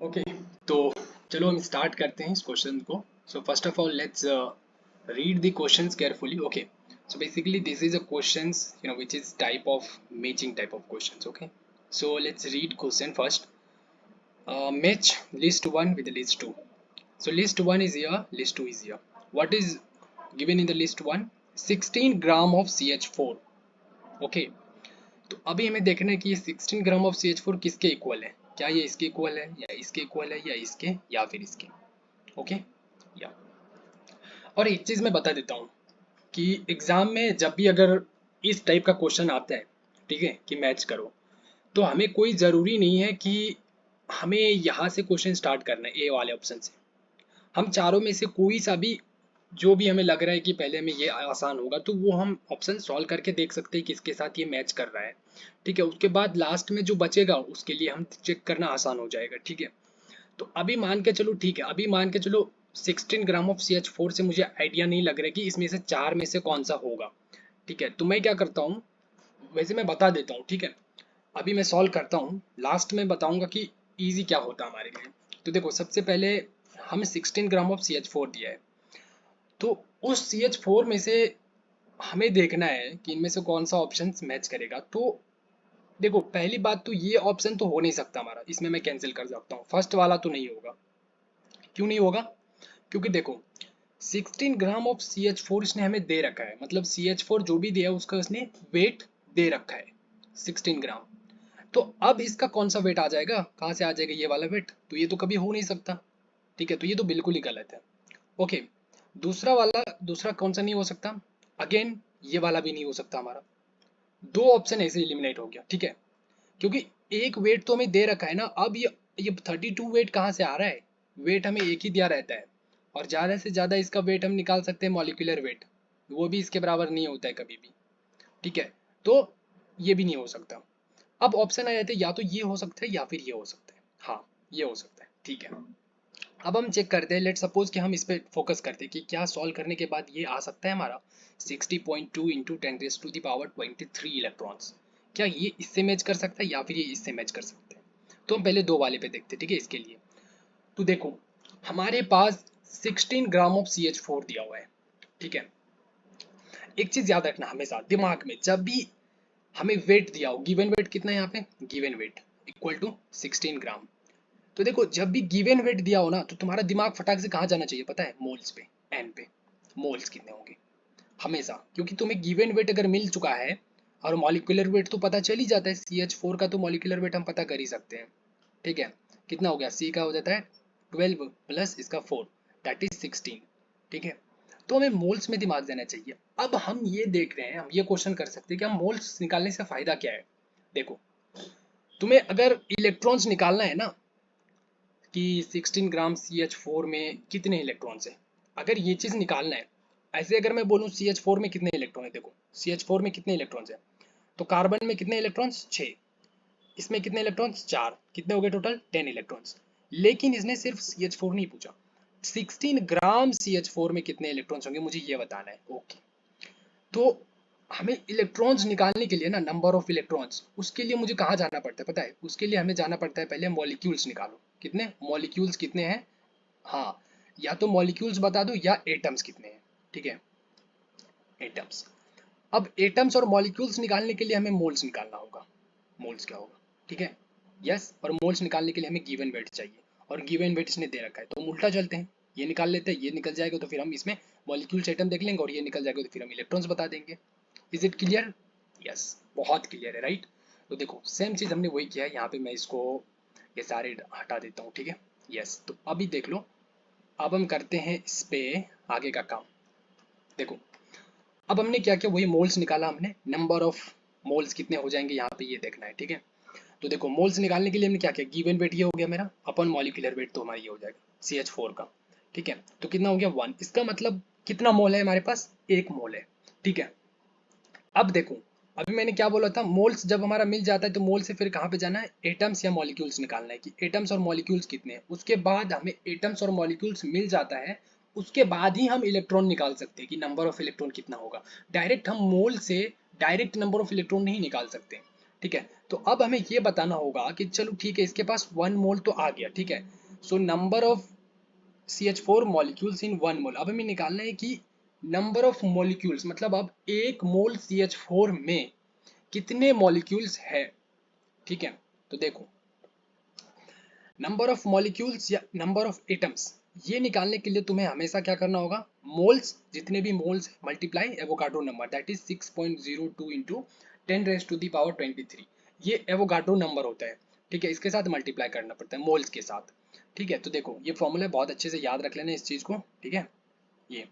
Okay, तो चलो हम स्टार्ट करते हैं इस क्वेश्चन को. So first of all let's read the questions carefully. Okay, so basically this is a questions, which is type of matching type of questions. Okay, so let's read question first. Match list 1 with list 2. So list 1 is here, list 2 is here. What is given in the list 1? 16 gram of CH4. Okay, तो अभी हमें देखना है कि ये 16 gram of CH4 किसके equal है. क्या ये इसके इक्वल है, या इसके इक्वल है, या इसके, या फिर इसके. ओके, या और एक चीज़ मैं बता देता हूँ कि एग्ज़ाम में जब भी अगर इस टाइप का क्वेश्चन आता है, ठीक है, कि मैच करो, तो हमें कोई ज़रूरी नहीं है कि हमें यहाँ से क्वेश्चन स्टार्ट करना है ए वाले ऑप्शन से. हम चारों में से कोई सा भी जो भी हमें लग रहा है कि पहले में ये आसान होगा, तो वो हम ऑप्शन सॉल्व करके देख सकते हैं किसके साथ ये मैच कर रहा है. ठीक है, उसके बाद लास्ट में जो बचेगा उसके लिए हम चेक करना आसान हो जाएगा. ठीक है, तो अभी मान के चलो, ठीक है, अभी मान के चलो 16 ग्राम ऑफ CH4 से मुझे आइडिया नहीं लग रहा है कि इसमें से चार में से कौन सा होगा. ठीक है, तो मैं क्या करता हूँ, वैसे मैं बता देता हूँ. ठीक है, अभी मैं सॉल्व करता हूँ, लास्ट में बताऊंगा कि इजी क्या होता है हमारे लिए. तो देखो, सबसे पहले हमें 16 ग्राम ऑफ CH4 दिया है, तो उस CH4 में से हमें देखना है कि इनमें से कौन सा ऑप्शन मैच करेगा. तो देखो, पहली बात तो ये ऑप्शन तो हो नहीं सकता हमारा, इसमें मैं कैंसिल कर सकता हूँ. फर्स्ट वाला तो नहीं होगा. क्यों नहीं होगा? क्योंकि देखो, 16 ग्राम ऑफ CH4 इसने हमें दे रखा है, मतलब CH4 जो भी दिया है उसका इसने वेट दे रखा है 16 ग्राम. तो अब इसका कौन सा वेट आ जाएगा, कहाँ से आ जाएगा ये वाला वेट, तो ये तो कभी हो नहीं सकता. ठीक है, तो ये तो बिल्कुल ही गलत है. ओके, दूसरा वाला, दूसरा कौन सा नहीं हो सकता, अगेन ये वाला भी नहीं हो सकता हमारा. दो ऑप्शन ऐसे एलिमिनेट हो गया. ठीक है, क्योंकि एक वेट तो हमें दे रखा है ना. अब ये 32 वेट कहाँ से आ रहा है, वेट हमें एक ही दिया रहता है, और ज़्यादा से ज़्यादा इसका वेट हम निकाल सकते हैं मॉलिक्यूलर वेट, वो भी इसके बराबर नहीं होता है कभी भी. ठीक है, तो ये भी नहीं हो सकता. अब ऑप्शन आ जाते हैं, या तो ये हो सकता है या फिर ये हो सकता है. हाँ, ये हो सकता है. ठीक है, अब हम चेक करते हैं. लेट सपोज कि हम इस पे फोकस करते हैं कि क्या सॉल्व करने के बाद ये आ सकता है हमारा 60.2 इंटू 10⁻23 इलेक्ट्रॉन्स. क्या ये इससे मैच कर सकता है या फिर ये इससे मैच कर सकता है. तो हम पहले दो वाले पे देखते हैं. ठीक है, इसके लिए तो देखो, हमारे पास 16 ग्राम ऑफ CH4 दिया हुआ है. ठीक है, एक चीज याद रखना हमेशा दिमाग में, जब भी हमें वेट दिया हो, गिवन वेट कितना है यहाँ पे, गिवन वेट इक्वल टू 16 ग्राम. तो देखो, जब भी गिवन वेट दिया हो ना, तो तुम्हारा दिमाग फटाक से कहाँ जाना चाहिए पता है, मोल्स पे, एन पे. मोल्स कितने होंगे हमेशा, क्योंकि तुम्हें गिवन वेट अगर मिल चुका है और मॉलिक्यूलर वेट तो पता चल ही जाता है. CH4 का तो मॉलिक्यूलर वेट हम पता कर ही सकते हैं. ठीक है, कितना हो गया, C का हो जाता है 12 प्लस इसका 4, दैट इज 16. ठीक है, तो हमें मोल्स में दिमाग देना चाहिए. अब हम ये देख रहे हैं, हम ये क्वेश्चन कर सकते हैं कि हम मोल्स निकालने से फायदा क्या है. देखो, तुम्हें अगर इलेक्ट्रॉन्स निकालना है ना कि 16 ग्राम CH4 में कितने इलेक्ट्रॉन्स हैं, अगर ये चीज़ निकालना है, ऐसे अगर मैं बोलूँ CH4 में कितने इलेक्ट्रॉन है, देखो CH4 में कितने इलेक्ट्रॉन्स हैं, तो कार्बन में कितने इलेक्ट्रॉन्स, 6. इसमें कितने इलेक्ट्रॉन्स, 4. कितने हो गए टोटल, 10 इलेक्ट्रॉन्स. लेकिन इसने सिर्फ CH4 नहीं पूछा, 16 ग्राम CH4 में कितने इलेक्ट्रॉन्स होंगे मुझे ये बताना है. ओके, तो हमें इलेक्ट्रॉन्स निकालने के लिए ना, नंबर ऑफ इलेक्ट्रॉन्स, उसके लिए मुझे कहाँ जाना पड़ता है पता है, उसके लिए हमें जाना पड़ता है पहले मॉलिक्यूल्स निकालो. कितने मॉलिक्यूल्स कितने हैं, हाँ, या तो मॉलिक्यूल्स बता दो या एटम्स कितने हैं. ठीक है, एटम्स. अब एटम्स और मॉलिक्यूल्स निकालने के लिए हमें मोल्स निकालना होगा. मोल्स क्या होगा, ठीक है, यस. और मोल्स निकालने के लिए हमें गिवन वेट चाहिए, और गिवन वेट इसने दे रखा है, तो हम उल्टा चलते हैं, ये निकाल लेते हैं, ये निकल जाएगा तो फिर हम इसमें मॉलिक्यूल्स एटम देख लेंगे, और ये निकल जाएगा तो फिर हम इलेक्ट्रॉन्स बता देंगे. इज इट क्लियर, यस, बहुत क्लियर है, राइट. तो देखो, सेम चीज़ हमने वही किया है यहाँ पे. मैं इसको ये सारे हटा देता हूँ. ठीक है, यस. तो अभी देख लो, अब हम करते हैं इस पे आगे का काम. देखो, अब हमने क्या किया, वही मोल्स निकाला हमने, नंबर ऑफ मोल्स कितने हो जाएंगे यहाँ पे ये देखना है. ठीक है, तो देखो, मोल्स निकालने के लिए हमने क्या किया, गिवन वेट ये हो गया मेरा, अपन मॉलिक्यूलर वेट तो हमारा ये हो जाएगा CH4 का. ठीक है, तो कितना हो गया 1. इसका मतलब कितना मोल है हमारे पास, 1 मोल है. ठीक है, अब देखो, अभी मैंने क्या बोला था, मोल्स जब हमारा मिल जाता है तो मोल से फिर कहाँ पे जाना है, एटम्स या मॉलिक्यूल्स निकालना है कि एटम्स और मॉलिक्यूल्स कितने हैं. उसके बाद हमें एटम्स और मॉलिक्यूल्स मिल जाता है, उसके बाद ही हम इलेक्ट्रॉन निकाल सकते हैं कि नंबर ऑफ इलेक्ट्रॉन कितना होगा. डायरेक्ट हम मोल से डायरेक्ट नंबर ऑफ इलेक्ट्रॉन नहीं निकाल सकते. ठीक है। तो अब हमें ये बताना होगा कि चलो ठीक है, इसके पास 1 मोल तो आ गया, ठीक है। So number of CH4 molecules in 1 मोल। अब हमें निकालना है कि नंबर ऑफ मॉलिक्यूल्स, मतलब अब 1 मोल CH4 में कितने मॉलिक्यूल्स है, ठीक है। तो देखो, नंबर ऑफ मॉलिक्यूल्स या नंबर ऑफ एटम्स, ये निकालने के लिए तुम्हें हमेशा क्या करना होगा, मोल्स, जितने भी moles multiply Avogadro number, that is 6.02 into 10⁻23। ये एवोगाड्रो नंबर होता है, ठीक है। इसके साथ मल्टीप्लाई करना पड़ता है मोल्स के साथ, ठीक है। तो देखो ये फॉर्मूला बहुत अच्छे से याद रख लेना इस चीज को, ठीक है। ये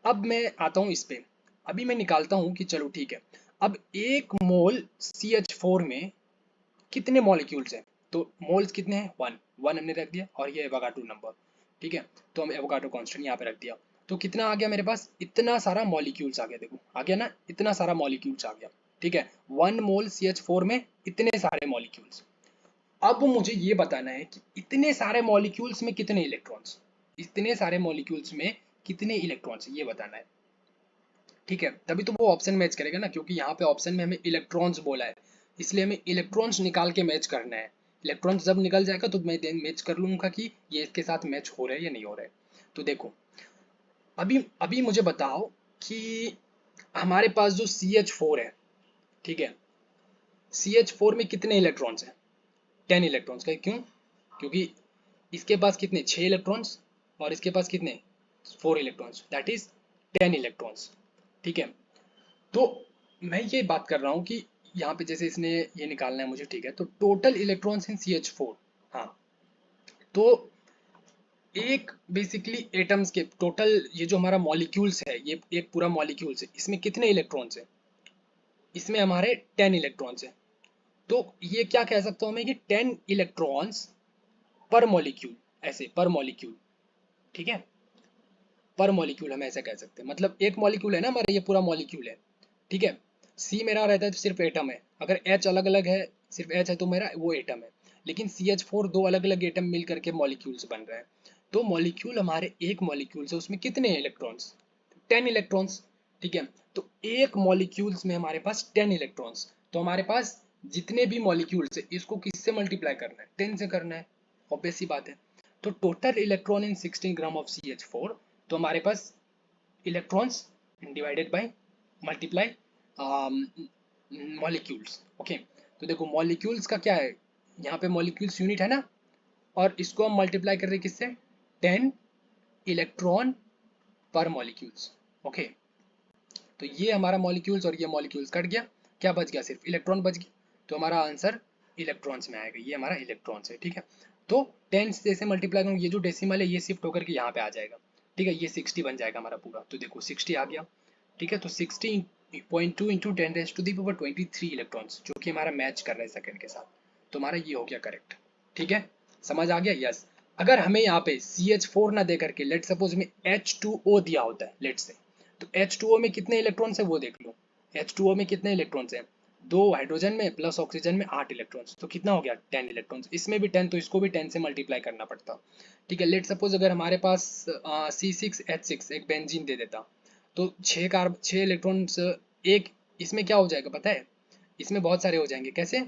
अब मैं आता हूँ इस पे, अभी मैं निकालता हूँ कि चलो ठीक है, अब 1 मोल CH4 में कितने मॉलिक्यूल्स हैं। तो मोल्स कितने हैं, 1 1 हमने रख दिया, और ये एवोगाड्रो नंबर, ठीक है। तो हम एवोगाड्रो कांस्टेंट यहाँ पे रख दिया, तो कितना आ गया मेरे पास, इतना सारा मॉलिक्यूल्स आ गया, देखो आ गया ना, इतना सारा मॉलिक्यूल्स आ गया, ठीक है। 1 मोल CH4 में इतने सारे मॉलिक्यूल्स। अब मुझे ये बताना है कि इतने सारे मॉलिक्यूल्स में कितने इलेक्ट्रॉन्स, इतने सारे मॉलिक्यूल्स में कितने इलेक्ट्रॉन्स, ये बताना है, ठीक है। तभी तो वो ऑप्शन मैच करेगा ना, क्योंकि यहाँ पे ऑप्शन में हमें इलेक्ट्रॉन्स बोला है, इसलिए हमें इलेक्ट्रॉन्स निकाल के मैच करना है। इलेक्ट्रॉन्स जब निकल जाएगा तो मैं देन मैच कर लूंगा कि ये इसके साथ मैच हो रहा है या नहीं हो रहा है। तो देखो, अभी अभी मुझे बताओ कि हमारे पास जो CH4 है, ठीक है, CH4 में कितने इलेक्ट्रॉन्स हैं, 10 इलेक्ट्रॉन्स का, क्यों, क्योंकि इसके पास कितने 6 इलेक्ट्रॉन्स, और इसके पास कितने 4 इलेक्ट्रॉन्स, दैट इज 10 इलेक्ट्रॉन्स, ठीक है। तो मैं ये बात कर रहा हूँ कि यहाँ पे जैसे इसने ये निकालना है मुझे, ठीक है। तो टोटल इलेक्ट्रॉन्स इन CH4, हाँ, तो एक बेसिकली एटम्स के टोटल, ये जो हमारा मॉलिक्यूल्स है, ये एक पूरा मॉलिक्यूल्स है, इसमें कितने इलेक्ट्रॉन्स है, इसमें हमारे 10 इलेक्ट्रॉन्स है। तो ये क्या कह सकता हूँ मैं कि 10 इलेक्ट्रॉन्स पर मॉलिक्यूल, ऐसे पर मॉलिक्यूल, ठीक है, पर मॉलिक्यूल हम ऐसे कह सकते हैं। मतलब एक मॉलिक्यूल है ना हमारा, ये पूरा मॉलिक्यूल है, ठीक है। सी मेरा रहता है तो सिर्फ एटम है, अगर एच अलग अलग है, सिर्फ एच है, तो मेरा वो एटम है। लेकिन CH4 दो अलग अलग एटम मिल करके मॉलिक्यूल्स बन रहे हैं। तो मॉलिक्यूल हमारे एक मॉलिक्यूल से, उसमें कितने इलेक्ट्रॉन्स, 10 इलेक्ट्रॉन्स, ठीक है। तो एक मॉलिक्यूल्स में हमारे पास 10 इलेक्ट्रॉन्स, तो हमारे पास जितने भी मॉलिक्यूल्स है, इसको किससे मल्टीप्लाई करना है, 10 से करना है, ऑब्वियस सी बात है। तो total electron in 16 gram of CH4, तो हमारे पास electrons divided by multiply molecules, okay. तो देखो मॉलिक्यूल्स का क्या है, यहाँ पे मॉलिक्यूल्स यूनिट है ना, और इसको हम मल्टीप्लाई कर रहे हैं किससे, 10 इलेक्ट्रॉन पर मॉलिक्यूल्स, ओके। तो ये हमारा मॉलिक्यूल्स और ये मॉलिक्यूल्स कट गया, क्या बच गया, सिर्फ इलेक्ट्रॉन बच गया। तो हमारा आंसर इलेक्ट्रॉन्स में आएगा, ये हमारा इलेक्ट्रॉन्स है, ठीक है। तो 10 से जैसे मल्टीप्लाई करूँ, ये जो डेसिमल है ये शिफ्ट होकर के यहाँ पे आ जाएगा, ठीक है। ये 60 बन जाएगा हमारा पूरा, तो देखो 60 आ गया, ठीक है। तो 60.2 इंटू 10⁻23 इलेक्ट्रॉन्स, जो कि हमारा मैच कर रहा है सेकंड के साथ। तो हमारा ये हो गया करेक्ट, ठीक है। समझ आ गया, यस। अगर हमें यहाँ पे CH4 ना दे करके लेट सपोज में H2O दिया होता है, लेट से, तो H2O में कितने इलेक्ट्रॉन्स है वो देख लो। H2O में कितने इलेक्ट्रॉन्स हैं, 2 हाइड्रोजन में प्लस ऑक्सीजन में 8 इलेक्ट्रॉन्स, तो कितना हो गया 10 इलेक्ट्रॉन्स। इसमें भी 10, तो इसको भी 10 से मल्टीप्लाई करना पड़ता, ठीक है। लेट सपोज अगर हमारे पास C6H6 एक बेंजीन दे देता, तो 6 इलेक्ट्रॉन्स, एक इसमें क्या हो जाएगा पता है, इसमें बहुत सारे हो जाएंगे, कैसे,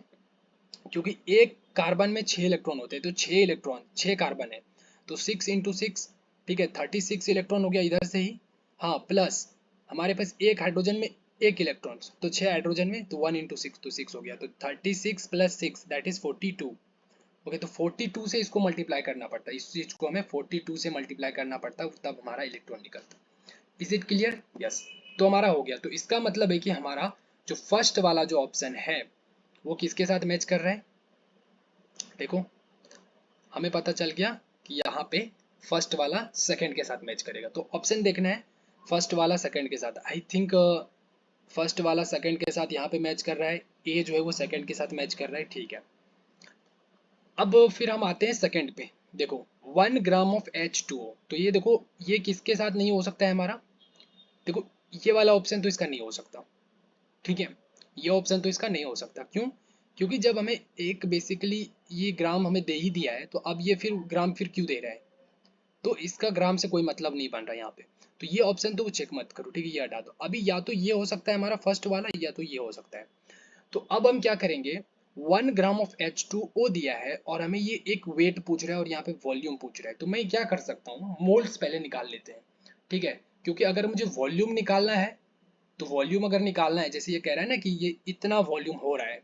क्योंकि एक कार्बन में 6 इलेक्ट्रॉन होते हैं, तो 6 इलेक्ट्रॉन, 6 कार्बन है, तो 6 इंटू 6, ठीक है, 36 इलेक्ट्रॉन हो गया इधर से ही, हाँ, प्लस हमारे पास एक हाइड्रोजन में एक इलेक्ट्रॉन, तो 6 हाइड्रोजन में, तो 1 इंटू 6, तो 6 हो गया, तो 36 प्लस 6 दैट इज 42, ओके। तो 42 से इसको मल्टीप्लाई करना पड़ता है, इस चीज को हमें 42 से मल्टीप्लाई करना पड़ता है, तब हमारा इलेक्ट्रॉन निकलता है। Is it clear, yes. तो हमारा हो गया, तो इसका मतलब है कि हमारा जो फर्स्ट वाला जो ऑप्शन है वो किसके साथ मैच कर रहा है, देखो हमें पता चल गया कि यहाँ पे फर्स्ट वाला सेकंड के साथ मैच करेगा। तो ऑप्शन देखना है फर्स्ट वाला सेकंड के साथ, आई थिंक फर्स्ट वाला सेकंड के साथ यहाँ पे मैच कर रहा है, ए जो है वो सेकंड के साथ मैच कर रहा है, ठीक है। अब फिर हम आते हैं सेकंड पे, देखो 1 ग्राम ऑफ H2O, तो ये देखो ये किसके साथ नहीं हो सकता है हमारा, देखो ये वाला ऑप्शन तो इसका नहीं हो सकता, ठीक है। ये ऑप्शन तो इसका नहीं हो सकता, क्यों, क्योंकि जब हमें एक बेसिकली ये ग्राम हमें दे ही दिया है, तो अब ये फिर ग्राम फिर क्यों दे रहा है, तो इसका ग्राम से कोई मतलब नहीं बन रहा यहाँ पे। तो ये ऑप्शन तो चेक मत करो, ठीक है, ये हटा दो। अभी या तो ये हो सकता है हमारा फर्स्ट वाला, या तो ये हो सकता है। तो अब हम क्या करेंगे, 1 ग्राम ऑफ H2O दिया है और हमें ये एक वेट पूछ रहा है और यहाँ पे वॉल्यूम पूछ रहा है, तो मैं क्या कर सकता हूँ, मोल्स पहले निकाल लेते हैं, ठीक है, क्योंकि अगर मुझे वॉल्यूम निकालना है, तो वॉल्यूम अगर निकालना है, जैसे ये कह रहा है ना कि ये इतना वॉल्यूम हो रहा है,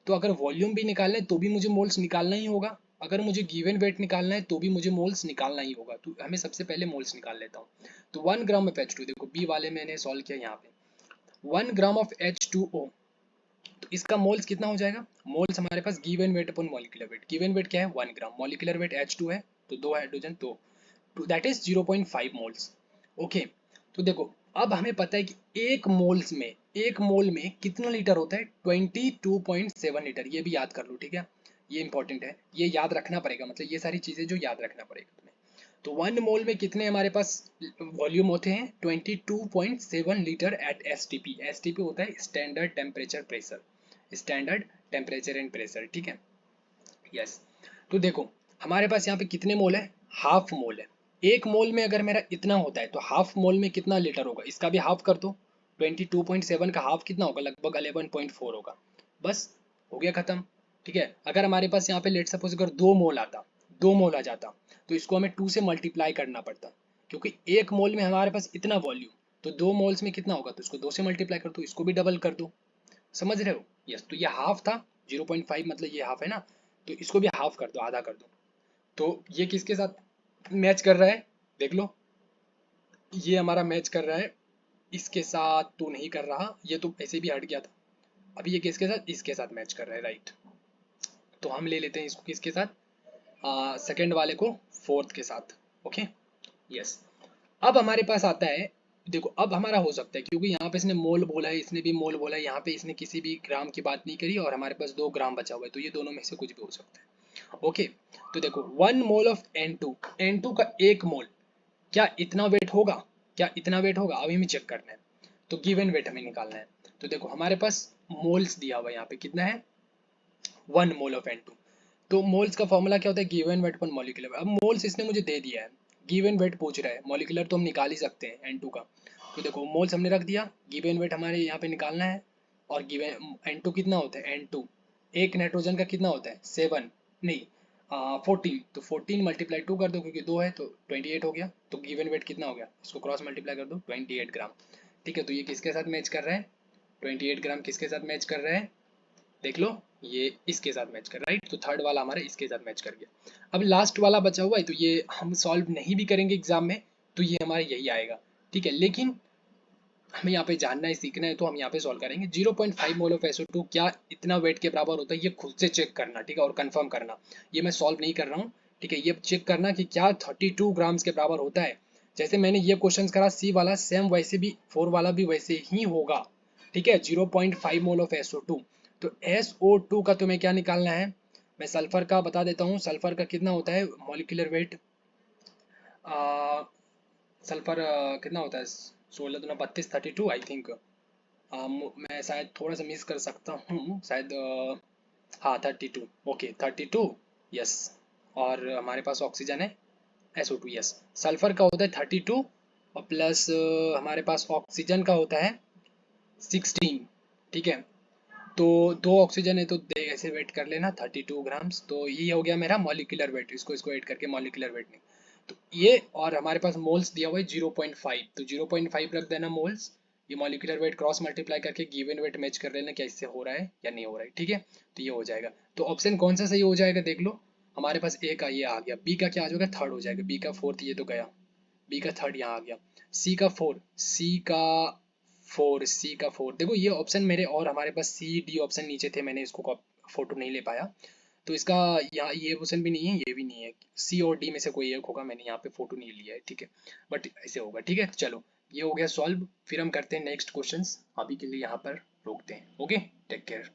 तो अगर वॉल्यूम भी निकालना है तो भी मुझे मोल्स निकालना ही होगा, अगर मुझे गिवन वेट निकालना है तो भी मुझे मोल्स निकालना ही होगा, तो हमें सबसे पहले मोल्स निकाल लेता हूँ। तो 1 ग्राम ऑफ H2, देखो बी वाले मैंने सॉल्व किया यहाँ पे, 1 ग्राम ऑफ H2O, तो इसका मोल्स कितना हो जाएगा, मोल्स हमारे पास given weight upon molecular weight, given weight क्या है 1 ग्राम, मॉलिक्यूलर वेट H2 है तो 2 हाइड्रोजन, तो दैट इज 0.5 मोल्स। ओके, तो देखो अब हमें पता है कि एक मोल में कितना लीटर होता है, 22.7 लीटर, ये भी याद कर लो, ठीक है, ये इंपॉर्टेंट है, ये याद रखना पड़ेगा, मतलब ये सारी चीजें जो याद रखना पड़ेगा तुम्हें। तो 1 मोल में कितने हमारे पास वॉल्यूम होते हैं, 22.7 लीटर एट एसटीपी, एसटीपी होता है standard temperature pressure, standard temperature and pressure, ठीक है, यस। तो देखो हमारे पास यहाँ पे कितने मोल है, हाफ मोल है, एक मोल में अगर मेरा इतना होता है तो हाफ मोल में कितना लीटर होगा, इसका भी हाफ कर दो, 22.7 का हाफ कितना होगा, लगभग 11.4 होगा, बस हो गया खत्म, ठीक है। अगर हमारे पास यहाँ पे लेट सपोज अगर 2 मोल आता, 2 मोल आ जाता, तो इसको हमें 2 से मल्टीप्लाई करना पड़ता, क्योंकि एक मोल में हमारे पास इतना वॉल्यूम, तो 2 मोल्स में कितना होगा, तो इसको 2 से मल्टीप्लाई कर दो, इसको भी डबल कर दो, समझ रहे हो, यस। तो ये हाफ था, 0.5 मतलब ये हाफ है ना, तो इसको भी हाफ कर दो, आधा कर दो, तो ये किसके साथ मैच कर रहा है, देख लो, ये हमारा मैच कर रहा है, इसके साथ तो नहीं कर रहा, ये तो ऐसे भी हट गया था, अभी ये किसके साथ, इसके साथ मैच कर रहा है, राइट। तो हम ले लेते हैं इसको किसके साथ, सेकंड वाले को फोर्थ के साथ, ओके, यस। अब हमारे पास आता है, देखो अब हमारा हो सकता है, क्योंकि यहाँ पे इसने मोल बोला है, इसने भी मोल बोला है, यहाँ पे इसने किसी भी ग्राम की बात नहीं करी और हमारे पास 2 ग्राम बचा हुआ है, तो ये दोनों में से कुछ भी हो सकता है, ओके। तो देखो 1 मोल ऑफ N2, N2 का एक मोल, क्या इतना वेट होगा, क्या इतना वेट होगा, अभी हमें चेक करना है, तो गिवन वेट हमें निकालना है। तो देखो हमारे पास मोल्स दिया हुआ है यहाँ पे, कितना है 1 मोल ऑफ N2, तो मोल्स का फॉर्मूला क्या होता है, गिवन वेट पर मॉलिक्यूलर, अब मोल्स इसने मुझे दे दिया है, गिवन वेट पूछ रहा है, मॉलिक्यूलर तो हम निकाल ही सकते हैं N2 का, तो देखो मोल्स हमने रख दिया, गिवन वेट हमारे यहाँ पे निकालना है, और गिवन N2 कितना होता है, N2 एक नाइट्रोजन का कितना होता है 7, नहीं 14, तो 14 मल्टीप्लाई 2 कर दो क्योंकि 2 है, तो 28 हो गया, तो गिवन वेट कितना हो गया, इसको क्रॉस मल्टीप्लाई कर दो, 28 ग्राम, ठीक है। तो ये किसके साथ मैच कर रहा है, 28 ग्राम किसके साथ मैच कर रहा है, देख लो, ये इसके साथ मैच कर, राइट, तो थर्ड वाला हमारा इसके साथ मैच कर गया। अब लास्ट वाला बचा हुआ है, तो ये हम सॉल्व नहीं भी करेंगे एग्जाम में, तो ये हमारा यही आएगा, ठीक है, लेकिन हमें यहाँ पे जानना है, सीखना है, तो हम यहाँ पे सॉल्व करेंगे। 0.5 मोल ऑफ SO2 क्या इतना वेट के बराबर होता है, ये खुद से चेक करना, ठीक है, और कंफर्म करना, ये मैं सॉल्व नहीं कर रहा हूँ, ठीक है, ये चेक करना कि क्या 32 ग्राम्स के बराबर होता है, जैसे मैंने ये क्वेश्चन करा सी वाला, सेम वैसे भी 4 वाला भी वैसे ही होगा, ठीक है, 0.5 मोल ऑफ SO2, तो SO2 का तुम्हें क्या निकालना है, मैं सल्फर का बता देता हूँ, सल्फर का कितना होता है मॉलिक्यूलर वेट, सल्फर कितना होता है, 16 दूना 32, 32 आई थिंक, मैं शायद थोड़ा सा मिस कर सकता हूँ शायद, हाँ 32, ओके 32, यस। और हमारे पास ऑक्सीजन है SO2, यस। सल्फर का होता है 32 और प्लस हमारे पास ऑक्सीजन का होता है 16, ठीक है, तो 2 ऑक्सीजन है तो ऐसे वेट कर लेना 32 ग्राम्स, तो ये हो गया मेरा मॉलिक्यूलर वेट, इसको इसको ऐड करके मॉलिक्यूलर वेट नहीं, तो ये, और हमारे पास मोल्स दिया हुआ है 0.5, तो 0.5 रख देना मोल्स, ये मॉलिक्यूलर वेट क्रॉस मल्टीप्लाई करके गिवन वेट मैच कर लेना क्या इससे हो रहा है या नहीं हो रहा है, ठीक है, तो ये हो जाएगा। तो ऑप्शन कौन सा सही हो जाएगा देख लो, हमारे पास ए का ये आ गया, बी का क्या आ जाएगा, थर्ड हो जाएगा, बी का फोर्थ ये तो गया, बी का थर्ड यहाँ आ गया, सी का फोर, सी का फोर, देखो ये ऑप्शन मेरे और हमारे पास सी डी ऑप्शन नीचे थे, मैंने इसको फोटो नहीं ले पाया, तो इसका यहाँ ये ऑप्शन भी नहीं है, ये भी नहीं है, सी और डी में से कोई एक होगा, मैंने यहाँ पे फोटो नहीं लिया है, ठीक है, बट ऐसे होगा, ठीक है, चलो ये हो गया सॉल्व, फिर हम करते हैं नेक्स्ट क्वेश्चंस, अभी के लिए यहाँ पर रोकते हैं, ओके, टेक केयर।